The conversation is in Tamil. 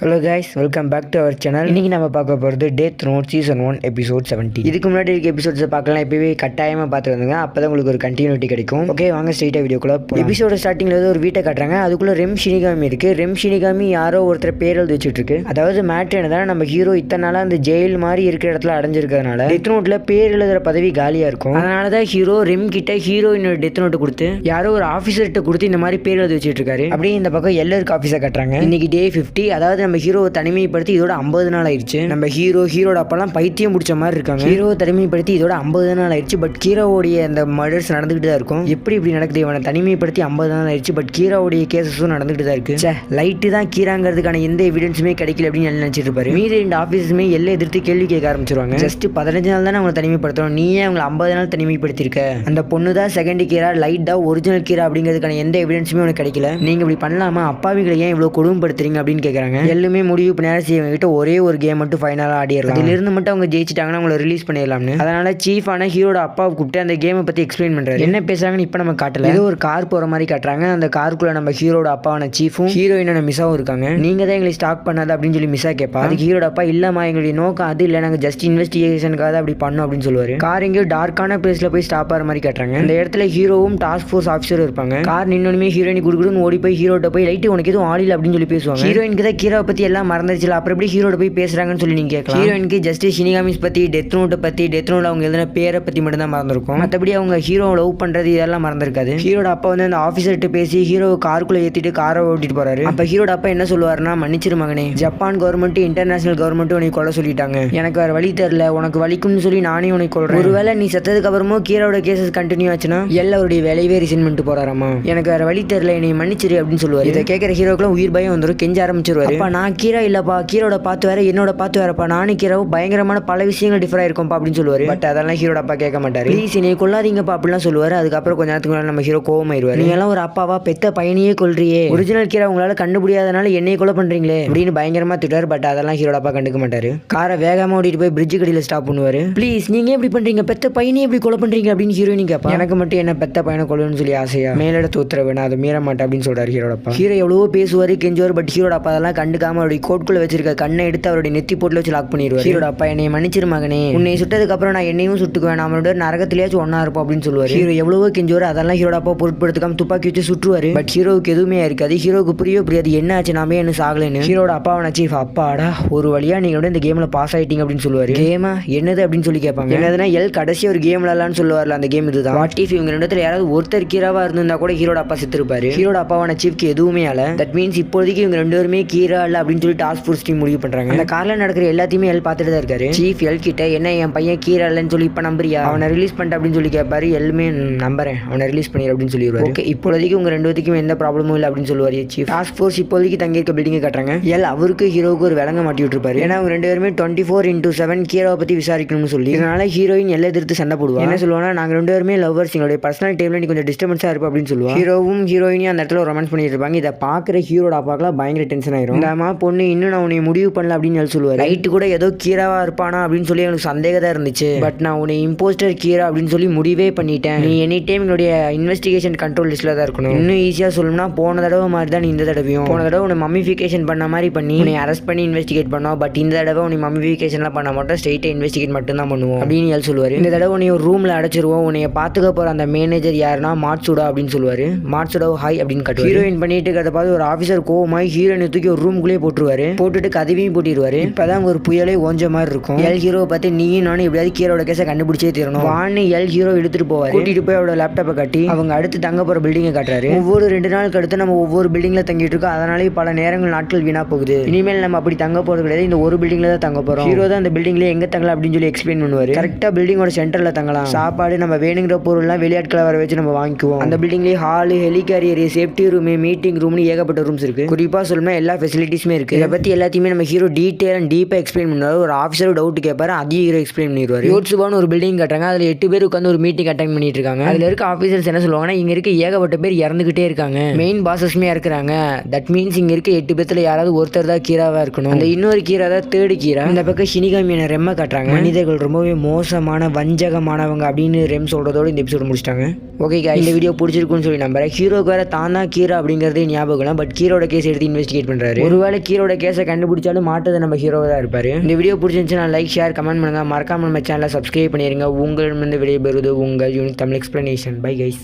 Hello guys, welcome back to our channel. இன்னைக்கு நம்ம பார்க்க போகிறது டெத் நோட் சீசன் 1 எபிசோட் 70. இதுக்கு முன்னாடி இருக்க எபிசோட்ஸை பார்க்கலாம், இப்போவே கட்டாயமாக பார்த்து வந்துங்க, அப்போ தான் உங்களுக்கு ஒரு கண்டினியூட்டி கிடைக்கும். ஓகே, வாங்க ஸ்ட்ரெயிட்டாக வீடியோக்குள்ள. எபிசோட ஸ்டார்டிங்கில் ஏதோ ஒரு வீட்டை காட்டுறாங்க. அதுக்குள்ளே ரெம் ஷினிகாமி இருக்குது. ரெம் ஷினிகாமி யாரோ ஒருத்தர் பேர் எழுதி வச்சுட்டு இருக்கு. அதாவது மேட்ரு என்னதான், நம்ம ஹீரோ இத்தனை நாளாக அந்த ஜெயில் மாதிரி இருக்கிற இடத்துல அடைஞ்சிருக்கிறதுனால டெத் நோட்டில் பேர் எழுதுகிற பதவி காலியாக இருக்கும். அதனால தான் ஹீரோ ரெம் கிட்ட ஹீரோயினோட டெத் நோட்டு கொடுத்து யாரோ ஒரு ஆஃபீஸர்கிட்ட கொடுத்து இந்த மாதிரி பேர் எழுதி வச்சுட்டு இருக்காரு. அப்படியே இந்த பக்கம் எல்லாருக்கு ஆஃபீஸை காட்டுறாங்க. இன்னைக்கு டே 50. அதாவது நம்ம ஹீரோ தனிமைப்படுத்தி இதோட 50 நாள் ஆயிடுச்சு. நம்ம ஹீரோட அப்பெல்லாம் பைத்தியம் முடிச்ச மாதிரி இருக்காங்க. ஹீரோ தனிமைப்படுத்தி இதோட 50 நாள் ஆயிடுச்சு. பட் கீராவோடைய அந்த மர்டர்ஸ் நடந்துகிட்டு தான் இருக்கும். இப்படி நடக்குது? இவனை தனிமைப்படுத்தி 50 நாள் ஆயிடுச்சு. பட் கீராவோடைய கேசஸும் நடந்துகிட்டு தான் இருக்கு. லைட்டு தான் கீராங்கிறதுக்கான எந்த எவிடன்ஸுமே கிடைக்கல அப்படின்னு நினைச்சிட்டு இருப்பாரு. மீதி 2 ஆஃபீஸுமே எல்லாம் எதிர்த்து கேள்வி கேட்க ஆரம்பிச்சிருவாங்க. ஜஸ்ட் 15 நாள் தானே அவங்களை தனிமைப்படுத்தணும், நீ ஏன் அவங்களை 50 நாள் தனிமைப்படுத்திருக்க? அந்த பொண்ணு தான் செகண்ட் கீரா, லைட் தான் ஒரிஜினல் கீரா அப்படிங்கிறதுக்கான எந்த எவிடன்ஸுமே உனக்கு கிடைக்கல. நீங்க இப்படி பண்ணலாமா? அப்பாவிகளை ஏன் இவ்வளவு கொடுமைப்படுத்துறீங்க அப்படின்னு கேட்கறாங்க. எல்லாமே முடிவு கிட்ட ஒரே ஒரு கேம் மட்டும் ஃபைனலாக ஆடிடலாம். இதிலிருந்து மட்டும் அவங்க ஜெயிச்சிட்டாங்கன்னா அவங்களை ரிலீஸ் பண்ணிடலாம்னு அதனால சீஃபான ஹீரோட அப்பாவை கூப்பிட்டு அந்த கேமை பற்றி எக்ஸ்பிளைன் பண்றாரு. என்ன பேசுறாங்கன்னு இப்போ நம்ம காட்டல. ஏதோ ஒரு கார் போற மாதிரி காட்டுறாங்க. அந்த காருக்குள்ள நம்ம ஹீரோட அப்பாவான சீஃபும் ஹீரோயினான மிஸ்ஸாவும் இருக்காங்க. நீங்க தான் எங்களை ஸ்டாக் பண்ணாது அப்படின்னு சொல்லி மிஸ்ஸா கேட்பா. அதுக்கு ஹீரோட அப்பா இல்லம்மா, எங்களுடைய நோக்கம் அது இல்லை, நாங்கள் ஜஸ்ட் இன்வெஸ்டிகேஷனுக்காக அப்படி பண்ணோம் அப்படின்னு சொல்லுவாரு. கார் எங்கேயோ டார்க்கான பிளேஸ்ல போய் ஸ்டாப் ஆகிற மாதிரி காட்டுறாங்க. அந்த இடத்துல ஹீரோவும் டாஸ்க் ஃபோர்ஸ் ஆஃபீஸரும் இருப்பாங்க. கார் நின்னுமே ஹீரோயின் குடுக்குன்னு ஓடி போய் ஹீரோட்ட போய் லைட்டு உனக்கு எதுவும் ஆடியில் அப்படின்னு சொல்லி பேசுவாங்க. ஹீரோயினுக்கு தான் ஹீரோவை பத்தி எல்லாம் மறந்துருச்சு, அப்புறம் எப்படி ஹீரோட போய் பேசுறாங்கன்னு சொல்லி நீங்க கேட்கலாம். ஹீரோயினுக்கு ஜஸ்ட் ஷினிகாமிஸ் பத்தி, டெத் நோட்டை பத்தி, டெத் நோட் அவங்க எழுதின பேரை பத்தி மட்டும் தான் மறந்துருக்கும். மற்றபடி அவங்க ஹீரோ லவ் பண்றது இதெல்லாம் மறந்துருக்காது. ஹீரோட அப்பா வந்து அந்த ஆஃபீஸர்கிட்ட பேசி ஹீரோ காருக்குள்ள ஏத்திட்டு காரை ஓட்டிட்டு போறாரு. அப்ப ஹீரோட அப்பா என்ன சொல்லுவாருன்னா, மன்னிச்சிரு மகனே, ஜப்பான் கவர்மெண்ட் இன்டர்நேஷனல் கவர்மெண்ட் உனக்கு கொலை சொல்லிட்டாங்க, எனக்கு வேற வழி தெரியல, உனக்கு வலிக்கும்னு சொல்லி நானே உனக்கு கொள்றேன். ஒருவேளை நீ செத்ததுக்கு அப்புறமும் ஹீரோட கேசஸ் கண்டினியூ ஆச்சுன்னா எல்லாருடைய வேலையவே ரிசைன் பண்ணிட்டு போறாராமா, எனக்கு வேற வழி தெரியல, என்னை மன்னிச்சிரு அப்படின்னு சொல்லுவாரு. இதை கேட்கிற ஹீரோக்குள்ள உயிர் பயம் வந்துடும். கெஞ்ச ஆரம்பிச்சிருவாரு. அப்ப நான் கீரா இல்லப்பா, கீரோட பார்த்து வேற என்னோட பார்த்து வேறப்பா, நானும் கீராவும் பயங்கரமான பல விஷயங்கள் டிஃபர் ஆயிருக்கும்பா அப்படின்னு சொல்லுவாரு. பட் அதெல்லாம் ஹீரோட அப்பா கேட்க மாட்டாரு. ப்ளீஸ் என்னை கொள்ளாதீங்கப்பா அப்படிலாம் சொல்லுவாரு. அதுக்கப்புறம் கொஞ்ச நேரத்துக்கு முன்னாடி நம்ம ஹீரோ கோவமாயிருவாரு. நீங்க எல்லாம் ஒரு அப்பாவா, பெத்த பையனையே கொல்றியே, ஒரிஜினல் கீரா உங்களால கண்டுபிடியாதனால என்னைய கொலை பண்றீங்களே அப்படின்னு பயங்கரமா திட்டாரு. பட் அதெல்லாம் ஹீரோட அப்பா கண்டுக்க மாட்டாரு. காரை வேகமா ஓடிட்டு போய் பிரிட்ஜ் கடியில ஸ்டாப் பண்ணுவாரு. ப்ளீஸ் நீங்க எப்படி பண்றீங்க, பெத்த பையனே எப்படி கொலை பண்றீங்க அப்படின்னு ஹீரோயின் கேட்பா. எனக்கு மட்டும் என்ன பெத்த பையனை கொல்லணும்னு சொல்லி ஆசையா, மேலிடத்து உத்தரவு, நான் அதை மீற மாட்டேன் அப்படின்னு சொல்றாரு ஹீரோட அப்பா. ஹீரோ எவ்வளவோ பேசுவாரு, கெஞ்சுவாரு. பட் ஹீரோட அப்பா அதெல்லாம் கண்டுக்காம அவருடைய கோட்குள்ள வச்சிருக்க கண்ணை எடுத்து அவருடைய நெத்தி போட்டுல வச்சு லாக் பண்ணிடுவாரு. ஹீரோட அப்பா, என்னை மன்னிச்சிரு மகனே, உன்னை சுட்டதுக்கு அப்புறம் நான் என்னையும் சுட்டுக்குவேன், நம்மளோட நரகத்திலேயாச்சும் ஒன்னா இருப்போம் அப்படின்னு சொல்லுவாரு. ஹீரோ எவ்வளவோ கெஞ்சுவாரு. அதெல்லாம் ஹீரோட அப்பா பொருட்படுத்தாம துப்பாக்கி வச்சு சுற்றுவாரு. பட் ஹீரோவுக்கு எதுவுமே இருக்காது. ஹீரோவுக்கு புரியாது என்ன ஆச்சு, நாமே என்ன சாகலன்னு. ஹீரோட அப்பாவான சீஃப், அப்பாடா ஒரு வழியா நீங்க இந்த கேம்ல பாஸ் ஆயிட்டீங்க அப்படின்னு சொல்லுவாரு. கேமா என்னது அப்படின்னு சொல்லி கேட்பாங்க. என்னதுன்னா கடைசி ஒரு கேம் விளையாடலாம்னு சொல்லுவார்ல, அந்த கேம் இதுதான். வாட் இஃப் இவங்க 2 இடத்துல யாராவது ஒருத்தர் கீராவா இருந்தா கூட ஹீரோட அப்பா செத்துருப்பாரு. ஹீரோட அப்பாவான சீஃப்க்கு எதுவுமே ஆல. தட் மீன்ஸ் இப்போதைக்கு இவங்க 2 பேருமே கீரா இல்ல அப்படின்னு சொல்லி டாஸ்க் ஃபோர்ஸ் டீம் முடிவு பண்றாங்க. அந்த கார்ல நடக்கிற எல்லாத்தையுமே பார்த்துட்டு தான் இருக்காரு. சீஃப் கிட்ட என்ன என் பையன் கீரா இல்லன்னு சொல்லி இப்ப நம்புறியா, அவனை ரிலீஸ் பண்ணிட்டு அப்படின்னு சொல்லி கேட்பாரு. எல்லாமே நம்புறேன், அவனை ரிலீஸ் பண்ணிடு அப்படின்னு சொல்லிடுவாரு. ஓகே, இப்போதைக்கு உங்க 2 பேருக்கும் எந்த ப்ராப்ளமும் இல்லை அப்படின்னு சொல்லுவாரு சீஃப். டாஸ்க் ஃபோர்ஸ் இப்போதைக்கு தங்கியிருக்க பில்டிங்கை காட்டுறாங்க. அவருக்கு ஹீரோவுக்கு ஒரு விலங்க மாட்டி விட்டுருப்பாரு. ஏன்னா அவங்க 2 பேருமே 24/7 கீராவை பத்தி விசாரிக்கணும்னு சொல்லி. இதனால ஹீரோயின் எல்லாம் எதிர்த்து சண்டை போடுவாங்க. என்ன சொல்லுவாங்கன்னா, நாங்க 2 பேருமே லவ்வர்ஸ், எங்களுடைய பர்சனல் டைம்ல நீ கொஞ்சம் டிஸ்டர்பன்ஸா இருப்பா அப்படின்னு சொல்லுவாங்க. ஹீரோவும் ஹீரோயினும் அந்த இடத்துல ரொமான்ஸ் பண்ணிட்டு இருப்பாங்க. இதை பாக்குற ஹீரோட அப்பாக்கெல்லாம் பயங்கர டென்ஷன் ஆயிரும். இந்த பொண்ணு இன்னும் நான் உன்னை முடிவு பண்ணல அப்படின்னு சொல்லுவாரு. ரைட்டு கூட ஏதோ கீராவா இருப்பானா அப்படின்னு சொல்லி எனக்கு சந்தேகம் தான் இருந்துச்சு. பட் நான் உன்னை இம்போஸ்டர் கீரா அப்படின்னு சொல்லி முடிவே பண்ணிட்டேன். நீ எனி டைம் என்னுடைய இன்வெஸ்டிகேஷன் கண்ட்ரோல் லிஸ்ட்ல தான் இருக்கணும். இன்னும் ஈஸியா சொல்லணும்னா, போன தடவை மாதிரி தான் இந்த தடவையும். போன தடவை உன்னை மம்மிஃபிகேஷன் பண்ண மாதிரி பண்ணி உன்னை அரெஸ்ட் பண்ணி இன்வெஸ்டிகேட் பண்ணோம். பட் இந்த தடவை உன்னை மம்மிஃபிகேஷன்லாம் பண்ண மாட்டோம், ஸ்ட்ரெயிட்டா இன்வெஸ்டிகேட் மட்டும் தான் பண்ணுவோம் அப்படின்னு சொல்லுவாரு. இந்த தடவை உன்னை ஒரு ரூம்ல அடைச்சிருவோம். உன்னை பாத்துக்க போற அந்த மேனேஜர் யாருன்னா மாட்சுடா அப்படின்னு சொல்லுவாரு. மாட்சுடா ஹாய் அப்படின்னு கட்டுவாரு. ஹீரோயின் பண்ணிட்டு இருக்கிறத பார்த்து ஒரு ஆஃபீஸர் கோவமாய் ஹீரோயினை தூக்கி ஒரு ரூம்குள்ளே போட்டுருவாரு. போட்டுட்டு கதவையும் போட்டிடுவாரு. இப்பதான் ஒரு புயலே ஓஞ்ச மாதிரி இருக்கும். ஹீரோ பார்த்து நீயும் நானும் எப்படியாவது கீரோட கேஸை கண்டுபிடிச்சே தீரணும் வான்னு ஹீரோ எடுத்துட்டு போவாரு. கூட்டிட்டு போய் அவரோட லேப்டாப்பை காட்டி அவங்க அடுத்து தங்க போற பில்டிங்கை காட்டுறாரு. ஒவ்வொரு 2 நாளுக்கு அடுத்து நம்ம ஒவ்வொரு பில்டிங்ல தங்கிட்டு இருக்கோம். அதனாலே பல நேரங்கள் நாட்கள் வீணா போகுது. இனிமேல் நம்ம அப்படி தங்க போறது கிடையாது, இந்த ஒரு பில்டிங்ல தான் தங்க போறோம். ஹீரோ தான் அந்த பில்டிங்ல எங்க தங்கலாம் அப்படின்னு சொல்லி எக்ஸ்பிளைன் பண்ணுவாரு. கரெக்டா பில்டிங்கோட சென்டர்ல தங்கலாம். சாப்பாடு நம்ம வேணுங்கிற பொருள்லாம் வெளியாட்களை வர வச்சு நம்ம வாங்கிக்குவோம். அந்த பில்டிங்லேயே ஹாலு, ஹெலிகாரியர், சேஃப்டி ரூம், மீட்டிங் ரூம்னு ஏகப்பட்ட ரூம்ஸ் இருக்கு. குறிப்பா சொல்லணும்னா எல்லா ஃபெசிலிட்டிஸுமே இருக்கு. இதை பத்தி எல்லாத்தையுமே நம்ம ஹீரோ டீடைல் அண்ட் டீப்பா எக்ஸ்பிளைன் பண்ணுவாரு. ஒரு ஆஃபீஸர் டவுட் கேட்பாரு, அதையும் ஹீரோ எக்ஸ்பிளைன் பண்ணிடுவாரு. யோட்சுபான்னு ஒரு பில்டிங் காட்டுறாங்க. அதுல 8 பேர் உட்காந்து ஒரு மீட்டிங் அட்டெண்ட் பண்ணிட்டு இருக்காங்க. அதுல இருக்க ஆஃபீஸர்ஸ் என்ன சொல்லுவாங்கன்னா, இங்க இருக்க ஏகப்பட்ட பேர் இறந்துகிட்டே இருக்காங்க, மெயின் பாசஸ்மே இருக்கிறாங்க. தட் மீன்ஸ் இங்க இருக்க 8 பேர்த்துல யாராவது ஒருத்தர் தான் கீராவா இருக்கணும். அந்த இன்னொரு கீரா தான் தேர்ட் கீரா. இந்த பக்கம் ஷினிகாமியான ரெம்ம காட்டுறாங்க. மனிதர்கள் ரொம்பவே மோசமான வஞ்சகமானவங்க அப்படின்னு ரெம் சொல்றதோட இந்த எபிசோட் முடிச்சிட்டாங்க. ஓகே, இந்த வீடியோ பிடிச்சிருக்குன்னு சொல்லி நம்புறேன். ஹீரோக்கு வேற தான் தான் கீரா அப்படிங்கறதே ஞாபகம். பட் கீரோட கேஸ் எடுத்து இன்வெஸ்டிகேட் பண்றாரு. ஒருவேளை ஒருவேளை ஹீரோட கேஸை கண்டுபிடிச்சாலும் மாட்டது நம்ம ஹீரோவாக தான் இருப்பார். இந்த வீடியோ பிடிச்சிருந்துச்சுன்னா லைக் ஷேர் கமெண்ட் பண்ணுங்கள். மறக்காமல் நம்ம சேனலை சப்ஸ்கிரைப் பண்ணிடுங்க. உங்களிடமிருந்து விடைபெறுவது உங்கள் unique Tamil explanation. Bye guys.